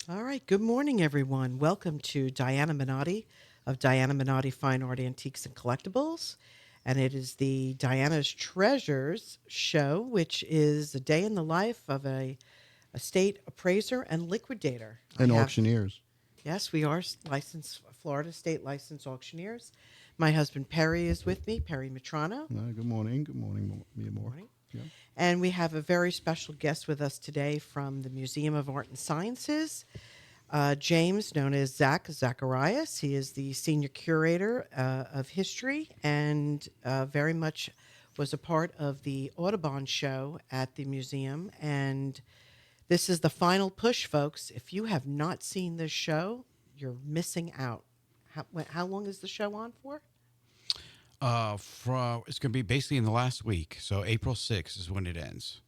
All right. Good morning, everyone. Welcome to Diana Minotti of Diana Minotti Fine Art Antiques and Collectibles. And it is the Diana's Treasures show, which is a day in the life of a estate appraiser and liquidator. I And have, auctioneers. yes, we are licensed, Florida state licensed auctioneers. My husband Perry is with me, Perry Mitrano. Good morning. Good morning, Mia Good Moore. morning. Yeah. And we have a very special guest with us today from the Museum of Art and Sciences. James, known as Zacharias. He is the senior curator of history and very much was a part of the Audubon show at the museum. And this is the final push, folks. If you have not seen this show, you're missing out. How long is the show on for? It's going to be basically in the last week. So April 6th is when it ends.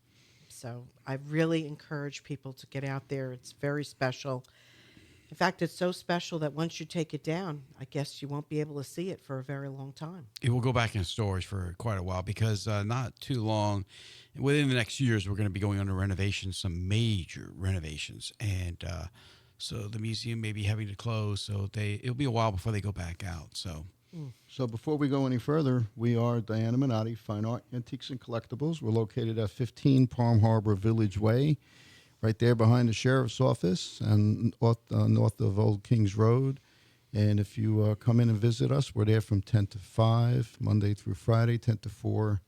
So I really encourage people to get out there. It's very special. In fact, it's so special that once you take it down, I guess you won't be able to see it for a very long time. It will go back in storage for quite a while because not too long, within the next years, we're going to be going under renovations, some major renovations. And so the museum may be having to close. So it'll be a while before they go back out. So before we go any further, we are Diana Minotti, Fine Art, Antiques, and Collectibles. We're located at 15 Palm Harbor Village Way, right there behind the sheriff's office and north of Old Kings Road. And if you come in and visit us, we're there from 10 to 5, Monday through Friday, 10 to 4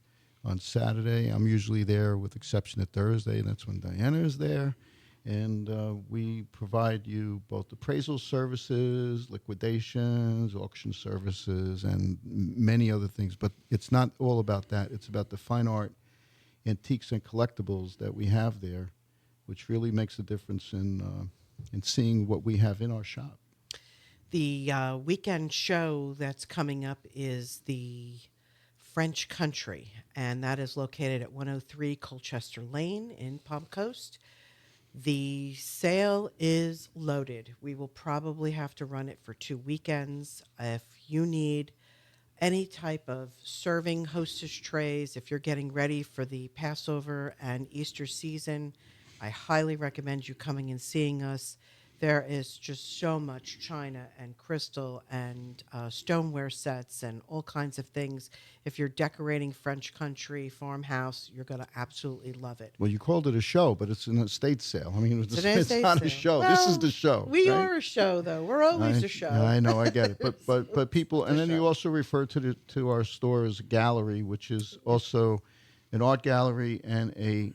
on Saturday. I'm usually there with exception of Thursday. That's when Diana is there. And we provide you both appraisal services, liquidations, auction services, and many other things. But it's not all about that. It's about the fine art, antiques, and collectibles that we have there, which really makes a difference in seeing what we have in our shop. The weekend show that's coming up is the French Country, and that is located at 103 Colchester Lane in Palm Coast. The sale is loaded. We will probably have to run it for 2 weekends. If you need any type of serving hostess trays, if you're getting ready for the Passover and Easter season, I highly recommend you coming and seeing us. There is just so much china and crystal and stoneware sets and all kinds of things. If you're decorating French country farmhouse, you're going to absolutely love it. Well, you called it a show, but it's an estate sale. I mean, It's an estate not sale. a show. Well, this is the show. We right? are a show, though. We're always a show. I know, I get it. But people, and then show. you also refer to our store as a gallery, which is also an art gallery and a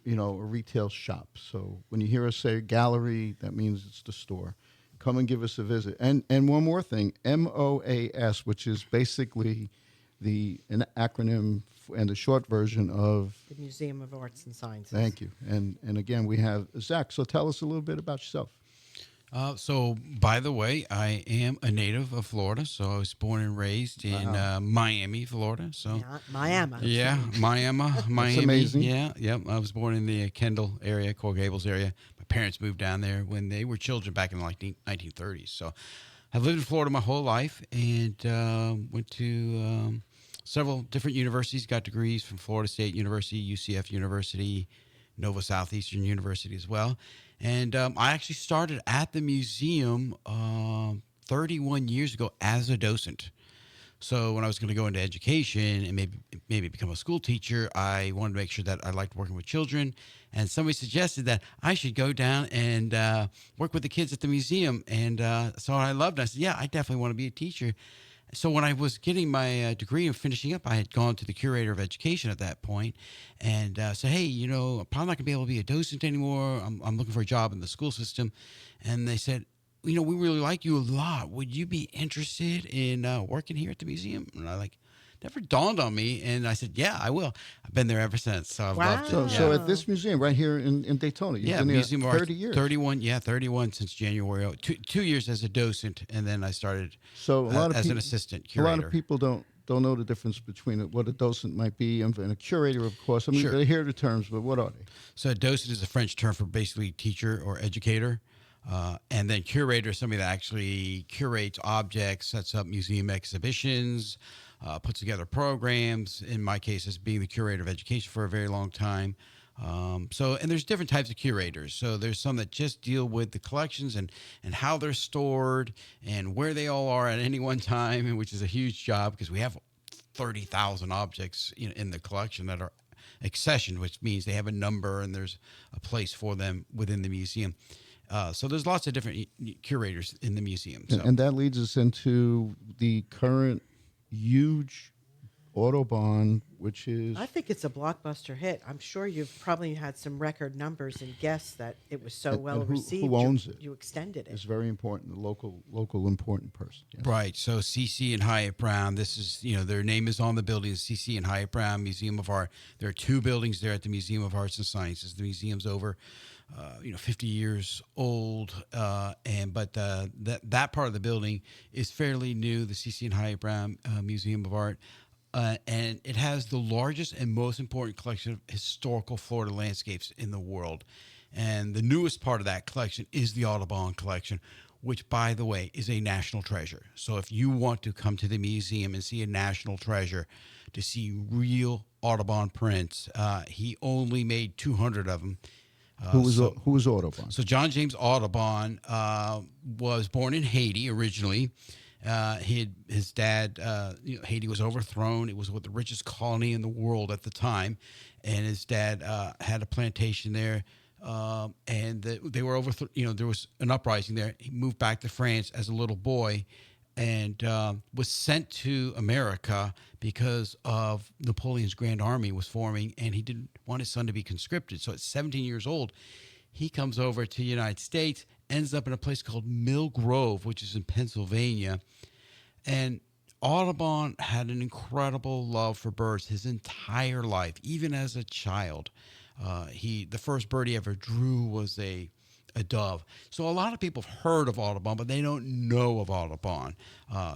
retail shop. So when you hear us say gallery, that means it's the store. Come and give us a visit. And one more thing, MOAS, which is basically an acronym and the short version of The Museum of Arts and Sciences. Thank you. And again, we have Zach. So tell us a little bit about yourself. So, by the way, I am a native of Florida. So I was born and raised in Miami, Florida. So Yeah, Miami. Yeah, Miami. That's amazing. Yeah, yep. I was born in the Kendall area, Coral Gables area. My parents moved down there when they were children back in the 1930s. So I've lived in Florida my whole life and went to several different universities, got degrees from Florida State University, UCF University, Nova Southeastern University as well. And I actually started at the museum 31 years ago as a docent. So when I was going to go into education and maybe become a school teacher, I wanted to make sure that I liked working with children. And somebody suggested that I should go down and work with the kids at the museum. And so I loved it. I said, yeah, I definitely want to be a teacher. So when I was getting my degree and finishing up, I had gone to the Curator of Education at that point and said, hey, I'm probably not going to be able to be a docent anymore. I'm looking for a job in the school system. And they said, we really like you a lot. Would you be interested in working here at the museum? And I never dawned on me. And I said, yeah, I will. I've been there ever since. So I've loved it. So at this museum right here in Daytona, you've been there Museum of Arts, 30 years. 31 since January. 2 years as a docent, and then I started as an assistant curator. A lot of people don't know the difference between what a docent might be and a curator, of course. I mean, Sure. they hear the terms, but what are they? So a docent is a French term for basically teacher or educator. And then curator is somebody that actually curates objects, sets up museum exhibitions, puts together programs. In my case, as being the curator of education for a very long time, And there's different types of curators. So there's some that just deal with the collections and how they're stored and where they all are at any one time, and which is a huge job because we have 30,000 objects in the collection that are accessioned, which means they have a number and there's a place for them within the museum. So there's lots of different curators in the museum. So. And that leads us into the current huge Audubon, which is... I think it's a blockbuster hit. I'm sure you've probably had some record numbers and guessed that it was so and well received. Who owns it? You extended it. It's very important. The local important person. Yes. Right. So Cici and Hyatt Brown. This is their name is on the building. Cici and Hyatt Brown Museum of Art. There are two buildings there at the Museum of Arts and Sciences. The museum's over 50 years old, but that part of the building is fairly new. The Cici and Hyatt Brown Museum of Art. And it has the largest and most important collection of historical Florida landscapes in the world. And the newest part of that collection is the Audubon collection, which, by the way, is a national treasure. So if you want to come to the museum and see a national treasure, to see real Audubon prints, he only made 200 of them. Who was Audubon? So John James Audubon was born in Haiti originally. His dad, Haiti was overthrown. It was the richest colony in the world at the time, and his dad had a plantation there. They were overthrown. There was an uprising there. He moved back to France as a little boy, and was sent to America because of Napoleon's Grand Army was forming, and he didn't want his son to be conscripted. So at 17 years old, he comes over to the United States, ends up in a place called Mill Grove, which is in Pennsylvania. And Audubon had an incredible love for birds his entire life, even as a child. The first bird he ever drew was a dove. So a lot of people have heard of Audubon, but they don't know of Audubon.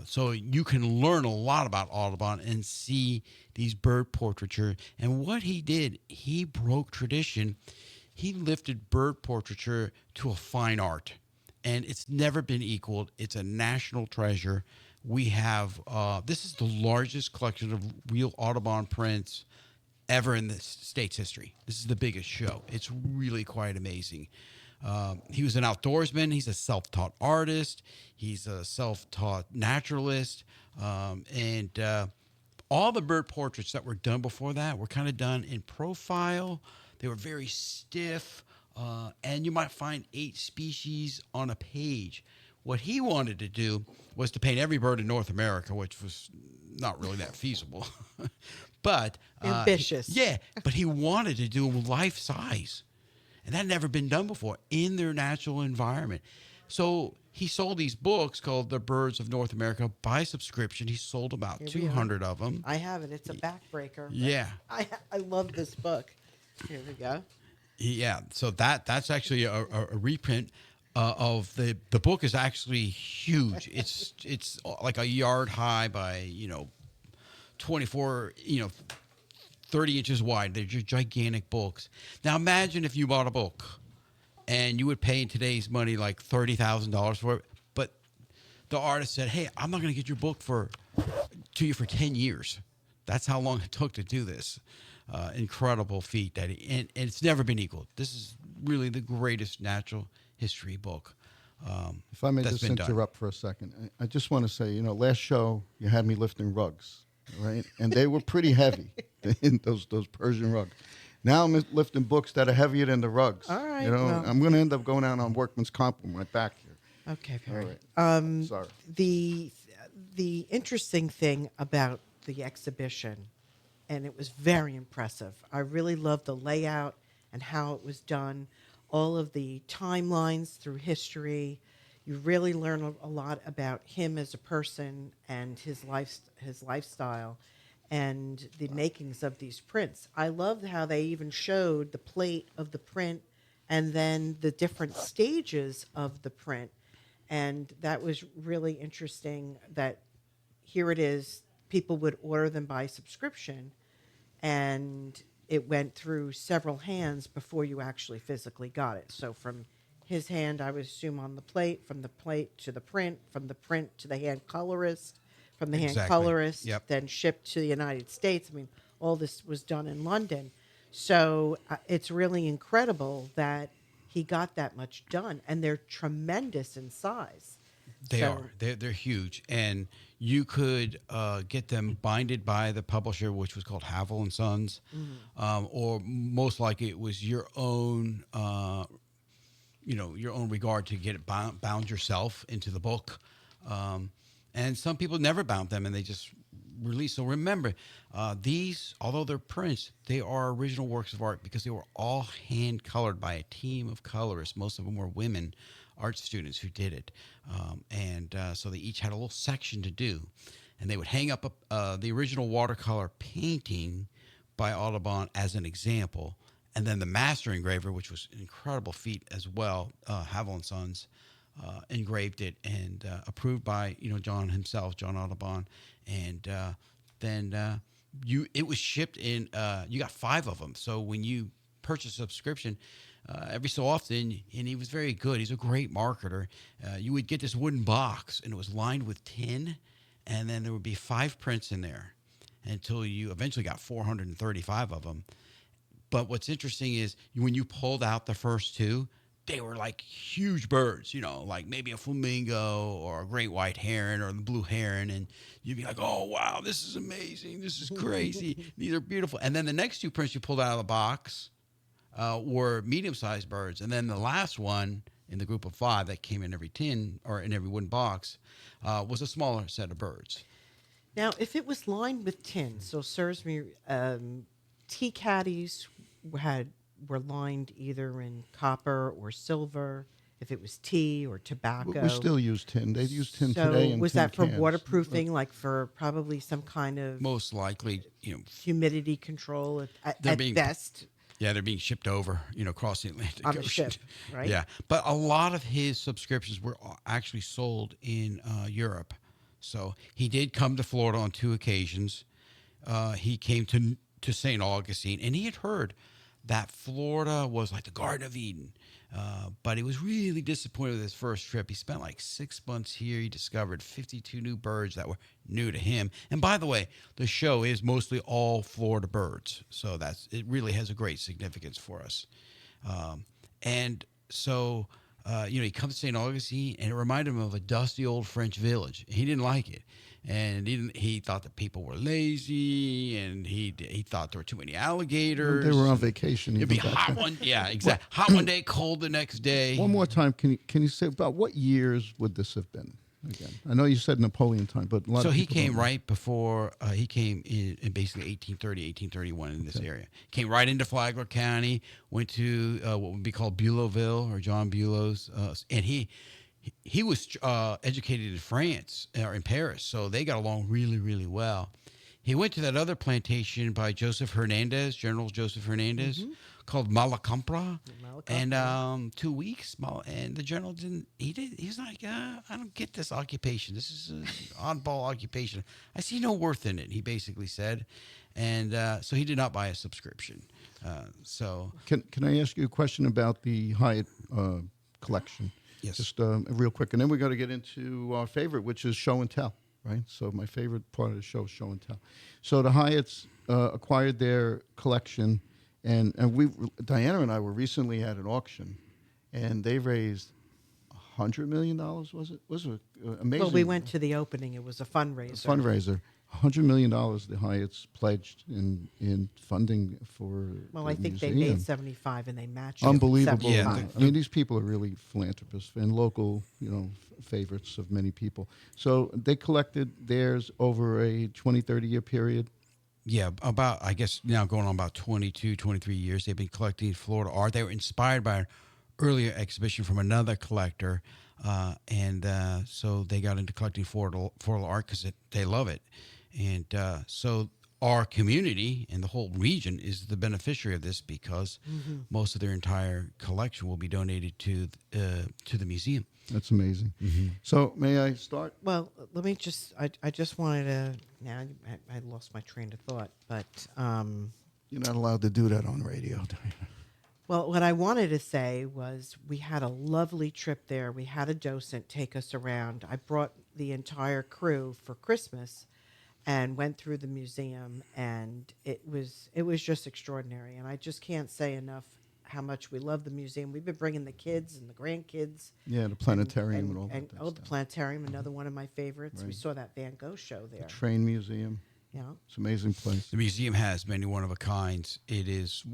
So you can learn a lot about Audubon and see these bird portraiture. And what he did, he broke tradition. He lifted bird portraiture to a fine art, and it's never been equaled. It's a national treasure. We have, this is the largest collection of real Audubon prints ever in the state's history. This is the biggest show. It's really quite amazing. He was an outdoorsman. He's a self-taught artist. He's a self-taught naturalist. And all the bird portraits that were done before that were kind of done in profile. They were very stiff, and you might find 8 species on a page. What he wanted to do was to paint every bird in North America, which was not really that feasible. But ambitious. But he wanted to do them life size, and that had never been done before in their natural environment. So he sold these books called The Birds of North America by subscription. He sold about 200 of them. I have it. It's a backbreaker. Yeah. I love this book. Here we go. Yeah, so that's actually a reprint of the book is actually huge. It's like a yard high by 24 30 inches wide. They're just gigantic books. Now imagine if you bought a book and you would pay in today's money like $30,000 for it, but the artist said, "Hey, I'm not going to get your book to you for 10 years." That's how long it took to do this. Incredible feat and it's never been equaled. This is really the greatest natural history book. If I may just interrupt for a second, I just want to say, last show you had me lifting rugs, right? And they were pretty heavy, those Persian rugs. Now I'm lifting books that are heavier than the rugs. All right. I'm going to end up going out on workman's comp with my back here. Okay, Perry. All right. Sorry. The interesting thing about the exhibition, and it was very impressive. I really loved the layout and how it was done, all of the timelines through history. You really learn a lot about him as a person and his lifestyle and the makings of these prints. I loved how they even showed the plate of the print and then the different stages of the print. And that was really interesting that here it is, people would order them by subscription, and it went through several hands before you actually physically got it. So from his hand, I would assume on the plate, from the plate to the print, from the print to the hand colorist, from the hand colorist, then shipped to the United States. I mean, all this was done in London. So it's really incredible that he got that much done, and they're tremendous in size. They So are. They're huge, and you could get them binded by the publisher, which was called Havel and Sons, or most likely it was your own, your own regard to get it bound yourself into the book. And some people never bound them, and they just release. So remember, these, although they're prints, they are original works of art because they were all hand colored by a team of colorists. Most of them were women art students who did it. So they each had a little section to do. And they would hang up the original watercolor painting by Audubon as an example. And then the master engraver, which was an incredible feat as well, Havel and Sons, engraved it and approved by John himself, John Audubon. And then it was shipped in. You got 5 of them. So when you purchase a subscription, every so often, and he was very good. He's a great marketer. You would get this wooden box, and it was lined with tin, and then there would be 5 prints in there until you eventually got 435 of them. But what's interesting is when you pulled out the first 2, they were like huge birds, like maybe a flamingo or a great white heron or the blue heron. And you'd be like, oh, wow, this is amazing. This is crazy. These are beautiful. And then the next 2 prints you pulled out of the box were medium-sized birds. And then the last one in the group of 5 that came in every tin or in every wooden box was a smaller set of birds. now, if it was lined with tin, so serves me, tea caddies were lined either in copper or silver. If it was tea or tobacco, We still use tin. They use tin so today. In was tin that for cans. waterproofing, like for probably some kind of Most likely, humidity control at They're being- best? yeah, they're being shipped over, across the Atlantic On a Ocean. ship, right? Yeah, but a lot of his subscriptions were actually sold in Europe. So he did come to Florida on 2 occasions. He came to St. Augustine, and he had heard that Florida was like the Garden of Eden. But he was really disappointed with his first trip. He spent like 6 months here. He discovered 52 new birds that were new to him. And by the way, the show is mostly all Florida birds. So it really has a great significance for us. And so, he comes to St. Augustine, and it reminded him of a dusty old French village. He didn't like it. And he thought that people were lazy, and he thought there were too many alligators. They were on vacation. It'd be even back hot then. one, yeah, exactly. Hot one day, cold the next day. One more time, can you say about what years would this have been? Again, I know you said Napoleon time, but a lot So of he people came don't know. right before, he came in basically 1830, 1831 in this area. Came right into Flagler County, went to what would be called Bulowville or John Bulow's, and he was educated in France or in Paris, so they got along really, really well. He went to that other plantation by Joseph Hernandez, General Joseph Hernandez, called Malacompra. And 2 weeks, and the general he was like, I don't get this occupation. This is an oddball occupation. I see no worth in it, he basically said. And so he did not buy a subscription. Can I ask you a question about the Hyatt collection? Yes. Just real quick, and then we got to get into our favorite, which is show and tell, right? So my favorite part of the show is show and tell. So the Hyatts acquired their collection, and Diana and I were recently at an auction, and they raised $100 million. Was it amazing? Well, we went to the opening. It was a fundraiser. $100 million the Hyatts pledged in funding for. Well, the I think museum. they made 75, and they matched it Unbelievable. 75. I mean, these people are really philanthropists and local, favorites of many people. So they collected theirs over a 20, 30-year period. Yeah, about, I guess now going on about 22, 23 years, they've been collecting Florida art. They were inspired by an earlier exhibition from another collector, so they got into collecting Florida art because they love it. And so our community and the whole region is the beneficiary of this because most of their entire collection will be donated to the museum. That's amazing. So may I start? Well, let me just, I just wanted to, now I lost my train of thought, but, You're not allowed to do that on radio. well, what I wanted to say was we had a lovely trip there. We had a docent take us around. I brought the entire crew for Christmas, and went through the museum, and it was just extraordinary. And I just can't say enough how much we love the museum. We've been bringing the kids and the grandkids. Yeah, the planetarium and all And that. oh, the stuff. planetarium, another one of my favorites. We Right. saw that Van Gogh show there. Train museum. Yeah. It's an amazing place. The museum has many one of a kinds. It is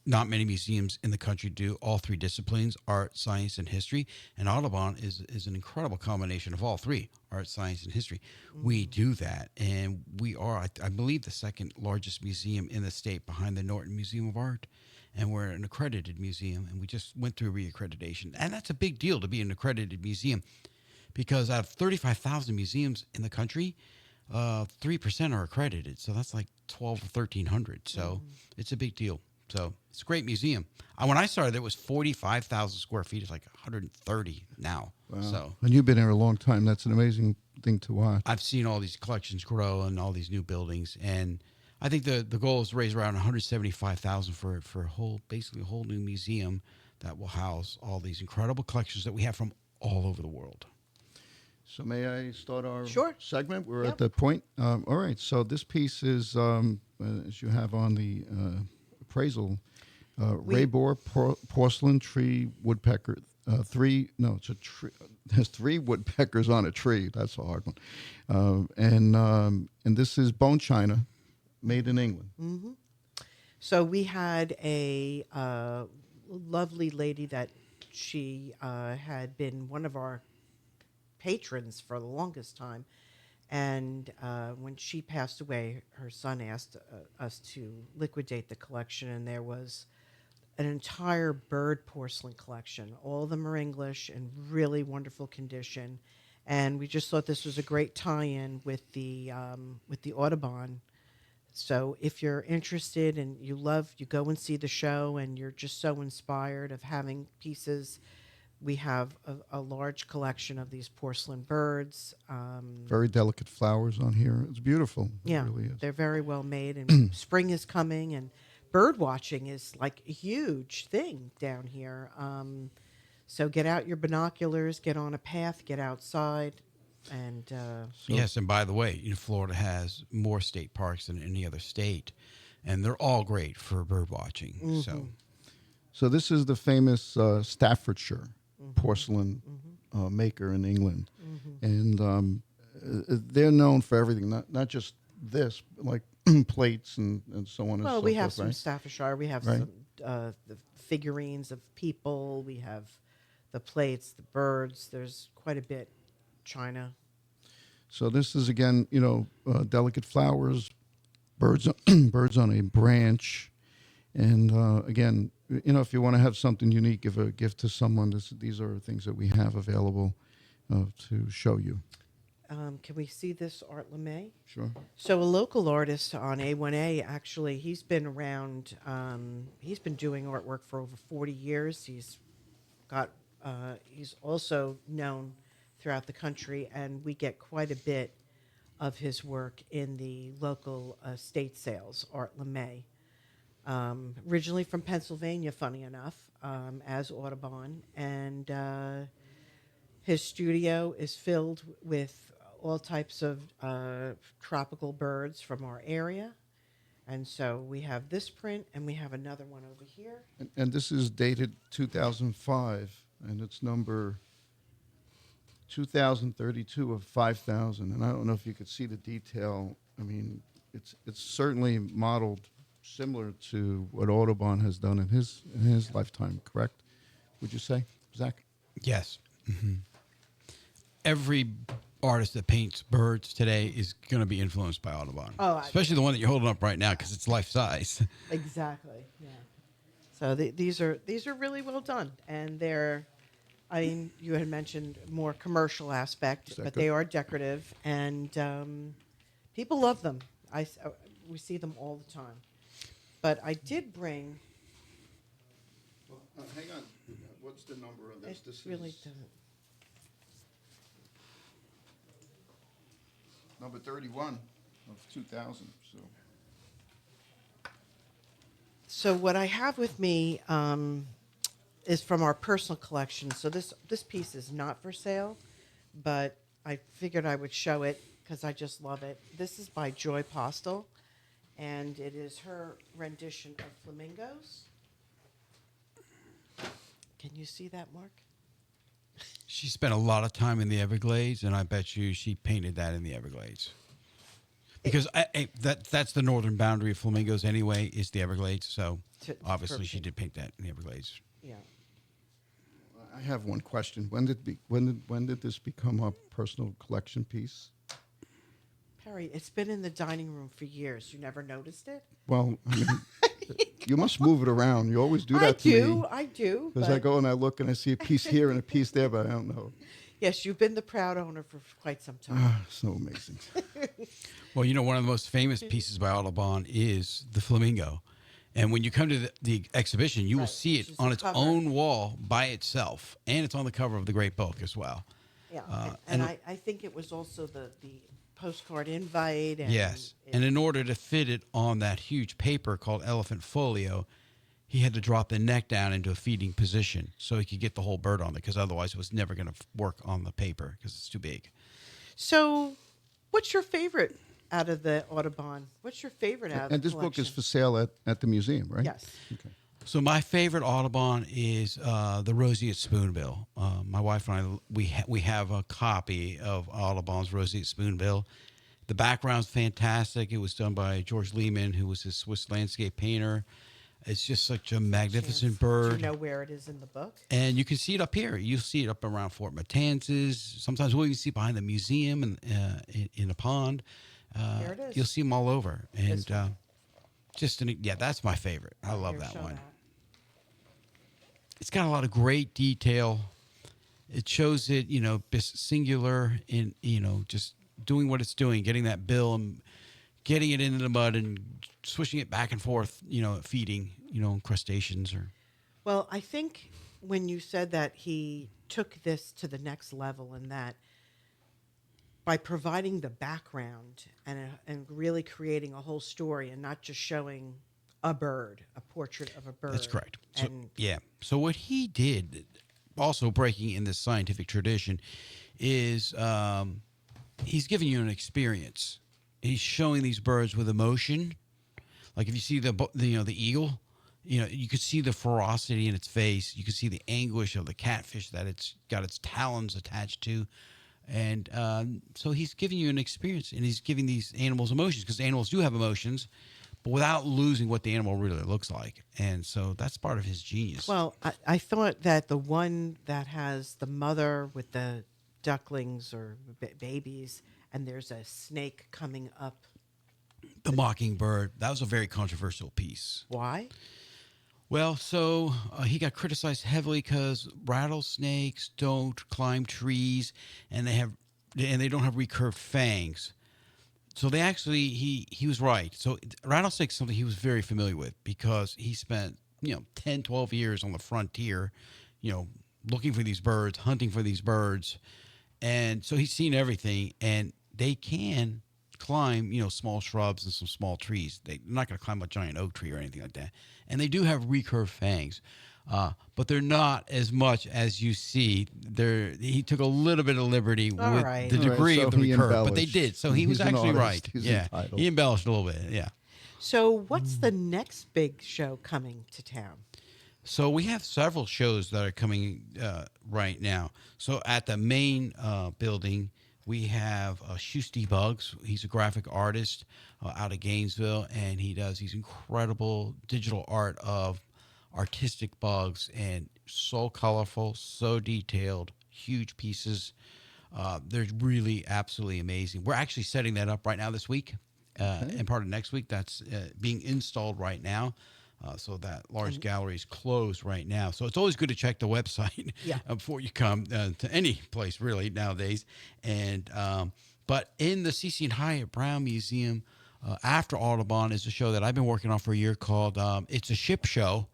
not many museums in the country do all three disciplines: art, science, and history. And Audubon is an incredible combination of all three: art, science, and history. We do that, and we are, I believe, the second largest museum in the state, behind the Norton Museum of Art. And we're an accredited museum, and we just went through reaccreditation. And that's a big deal to be an accredited museum, because out of 35,000 museums in the country, 3% are accredited. So that's like 12 or 1,300. So it's a big deal. So it's a great museum. When I started, there was 45,000 square feet. It's like 130 now. Wow. So And you've been there a long time. That's an amazing thing to watch. I've seen all these collections grow and all these new buildings. And I think the goal is to raise around 175,000 for basically a whole new museum that will house all these incredible collections that we have from all over the world. So may I start our Sure. segment? We're Yep. at the point. All right. So this piece is, as you have on the appraisal, Raybor porcelain tree woodpecker. It's a tree. There's 3 woodpeckers on a tree. That's a hard one. And this is bone china, made in England. So we had a lovely lady that she had been one of our patrons for the longest time. And when she passed away, her son asked us to liquidate the collection, and there was an entire bird porcelain collection. All of them are English in really wonderful condition. And we just thought this was a great tie-in with the Audubon. So if you're interested and you go and see the show and you're just so inspired of having pieces, we have a large collection of these porcelain birds. Very delicate flowers on here. It's beautiful. Yeah, It really is. they're very well made, and spring is coming, and bird watching is like a huge thing down here. So get out your binoculars, get on a path, get outside, and Yes, and by the way, Florida has more state parks than any other state, and they're all great for bird watching. So this is the famous Staffordshire porcelain maker in England, and they're known for everything, not just this, but like plates and so on and so well, forth. we have some right? Staffordshire, we have Right. some the figurines of people, we have the plates, the birds. There's quite a bit. China. So this is again, delicate flowers, birds, birds on a branch, and again, if you want to have something unique, give a gift to someone. These are things that we have available to show you. Can we see this Art LeMay? Sure. So a local artist on A1A, actually, he's been around, he's been doing artwork for over 40 years. He's also known throughout the country, and we get quite a bit of his work in the local estate sales, Art LeMay. Originally from Pennsylvania, funny enough, as Audubon, and his studio is filled with all types of tropical birds from our area. And so we have this print, and we have another one over here. And this is dated 2005, and it's number 2032 of 5,000. And I don't know if you could see the detail. I mean, it's certainly modeled similar to what Audubon has done in his lifetime. Correct? Would you say, Zach? Yes. Every artist that paints birds today is going to be influenced by Audubon, especially the one that you're holding up right now, because it's life size. Exactly. Yeah. So these are really well done, and they're. I mean, you had mentioned more commercial aspect, but they are decorative, and people love them. We see them all the time. But I did bring. Well, hang on. What's the number of this? It really doesn't. Number 31 of 2000. So what I have with me is from our personal collection. So this piece is not for sale, but I figured I would show it because I just love it. This is by Joy Postel, and it is her rendition of flamingos. Can you see that, Mark? She spent a lot of time in the Everglades, and I bet you she painted that in the Everglades. Because that's the northern boundary of flamingos anyway, is the Everglades. So obviously she did paint that in the Everglades. Yeah. I have one question. When did this become a personal collection piece? Perry, it's been in the dining room for years. You never noticed it? Well, I mean, you must move it around. You always do that to me. I do. Because I go and I look and I see a piece here and a piece there, but I don't know. Yes, you've been the proud owner for quite some time. So amazing. Well, one of the most famous pieces by Audubon is the flamingo. And when you come to the exhibition, you will see it on its own wall by itself. And it's on the cover of the great book as well. Yeah, and I think it was also the postcard invite. And yes, and in order to fit it on that huge paper called elephant folio, he had to drop the neck down into a feeding position so he could get the whole bird on it, because otherwise it was never going to work on the paper because it's too big. So what's your favorite out of the Audubon? What's your favorite out of the And this collection? book is for sale at the museum, right? Yes. Okay. So my favorite Audubon is the Roseate Spoonbill. My wife and I, we have a copy of Audubon's Roseate Spoonbill. The background's fantastic. It was done by George Lehman, who was a Swiss landscape painter. It's just such a magnificent bird. Do you know where it is in the book? And you can see it up here. You'll see it up around Fort Matanzas. Sometimes we'll even see it behind the museum and in a pond. There it is. You'll see them all over. And that's my favorite. I love that Show one. It's got a lot of great detail. It shows it, singular in, just doing what it's doing, getting that bill and getting it into the mud and swishing it back and forth, feeding, crustaceans or. Well, I think when you said that he took this to the next level, and that by providing the background and really creating a whole story and not just showing a portrait of a bird. That's correct. So what he did, also breaking in this scientific tradition, is he's giving you an experience. He's showing these birds with emotion. Like if you see the eagle, you could see the ferocity in its face. You could see the anguish of the catfish that it's got its talons attached to. And so he's giving you an experience, and he's giving these animals emotions, because animals do have emotions, but without losing what the animal really looks like. And so that's part of his genius. Well, I thought that the one that has the mother with the ducklings or babies, and there's a snake coming up. The Mockingbird, that was a very controversial piece. Why? Well, so he got criticized heavily because rattlesnakes don't climb trees, and they don't have recurved fangs. So they actually, he was right. So rattlesnakes is something he was very familiar with, because he spent 10, 12 years on the frontier, looking for these birds, hunting for these birds, and so he's seen everything. And they can climb, small shrubs and some small trees. They're not going to climb a giant oak tree or anything like that. And they do have recurved fangs, but they're not as much as you see. He took a little bit of liberty with the degree of the recurve, but they did. So he was actually right. Entitled. He embellished a little bit. Yeah. So what's the next big show coming to town? So we have several shows that are coming right now. So at the main building, we have Shusty Bugs. He's a graphic artist out of Gainesville, and he does these incredible digital art of artistic bugs, and so colorful, so detailed, huge pieces. They're really absolutely amazing. We're actually setting that up right now this week, and part of next week. That's being installed right now. So that large gallery is closed right now. So it's always good to check the website before you come to any place really nowadays. And but in the Cici Hyatt Brown Museum, after Audubon, is a show that I've been working on for a year called It's a Ship Show.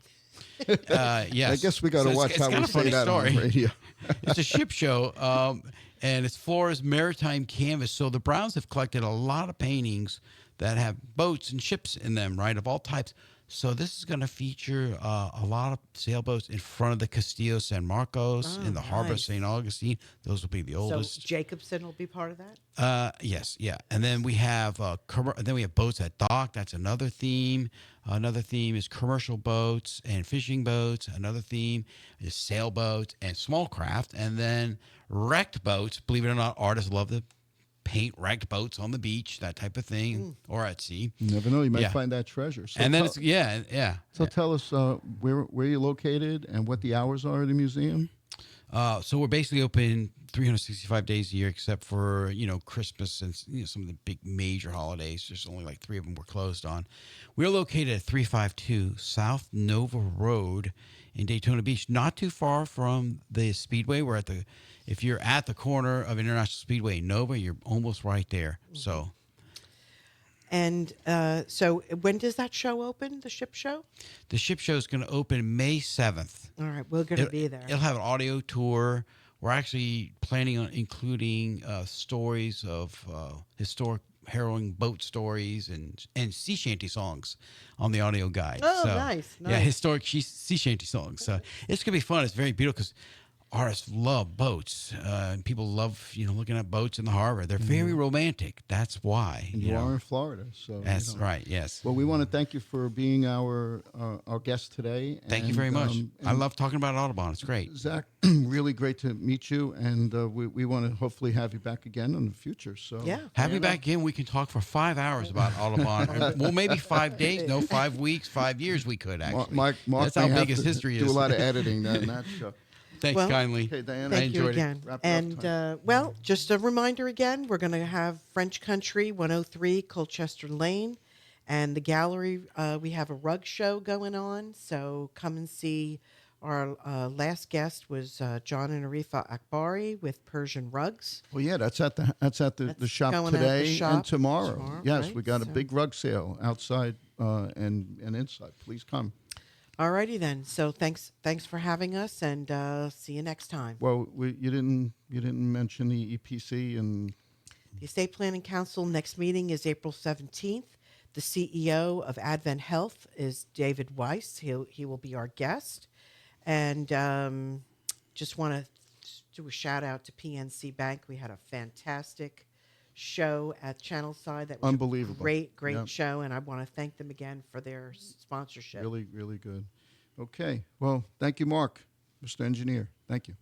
Yes. I guess we got to watch how we say that on the radio. It's a ship show, and it's Florida's maritime canvas. So the Browns have collected a lot of paintings that have boats and ships in them, right, of all types. So this is going to feature a lot of sailboats in front of the Castillo San Marcos Oh, in the harbor of nice. St. Augustine. Those will be the So oldest. Jacobson will be part of that? Yes, yeah. And then we have then we have boats at dock. That's another theme. Another theme is commercial boats and fishing boats. Another theme is sailboats and small craft. And then wrecked boats. Believe it or not, artists love to paint wrecked boats on the beach, that type of thing, or at sea. You never know. You might Yeah. find that treasure. So And then tell, yeah. so tell us where you're located and what the hours are at the museum. So we're basically open 365 days a year, except for Christmas and some of the big major holidays. There's only like 3 of them we're closed on. We're located at 352 South Nova Road in Daytona Beach, not too far from the Speedway. If you're at the corner of International Speedway and Nova, you're almost right there. So. And so when does that show open, the ship show? The ship show is going to open May 7th. All right, we're going to be there. It'll have an audio tour. We're actually planning on including stories of historic harrowing boat stories and sea shanty songs on the audio guide. Oh, So, nice. Yeah, historic sea shanty songs. So it's going to be fun. It's very beautiful because artists love boats. And people love, looking at boats in the harbor. They're very romantic. That's why. And you are in Florida, so That's right. Yes. Well, we want to thank you for being our guest today. Thank you very much. I love talking about Audubon. It's great. Zach, really great to meet you, and we want to hopefully have you back again in the future. So Yeah. Have me back again. We can talk for 5 hours about Audubon. Well, maybe 5 days. No, 5 weeks, 5 years. We could actually. Mark That's may how have big his to history do is. a lot of editing in that show. Thanks Well, kindly. Okay, Diana. I Thank you enjoyed it. again. Wrap it up And, time. just a reminder again, we're going to have French Country 103 Colchester Lane. And the gallery, we have a rug show going on. So come and see. Our last guest was John and Arifa Akbari with Persian rugs. Well, yeah, that's at the shop going at the today shop and tomorrow. tomorrow, Yes, right? we got a So- big rug sale outside and inside. Please come. Alrighty then. So thanks for having us, and see you next time. Well, you didn't mention the EPC and The Estate Planning Council next meeting is April 17th. The CEO of Advent Health is David Weiss. He will be our guest. And just want to do a shout out to PNC Bank. We had a fantastic show at Channelside. That was Unbelievable. Great Yep. show. And I want to thank them again for their sponsorship. really, really good. Okay. Well, thank you, Mark, Mr. Engineer. Thank you.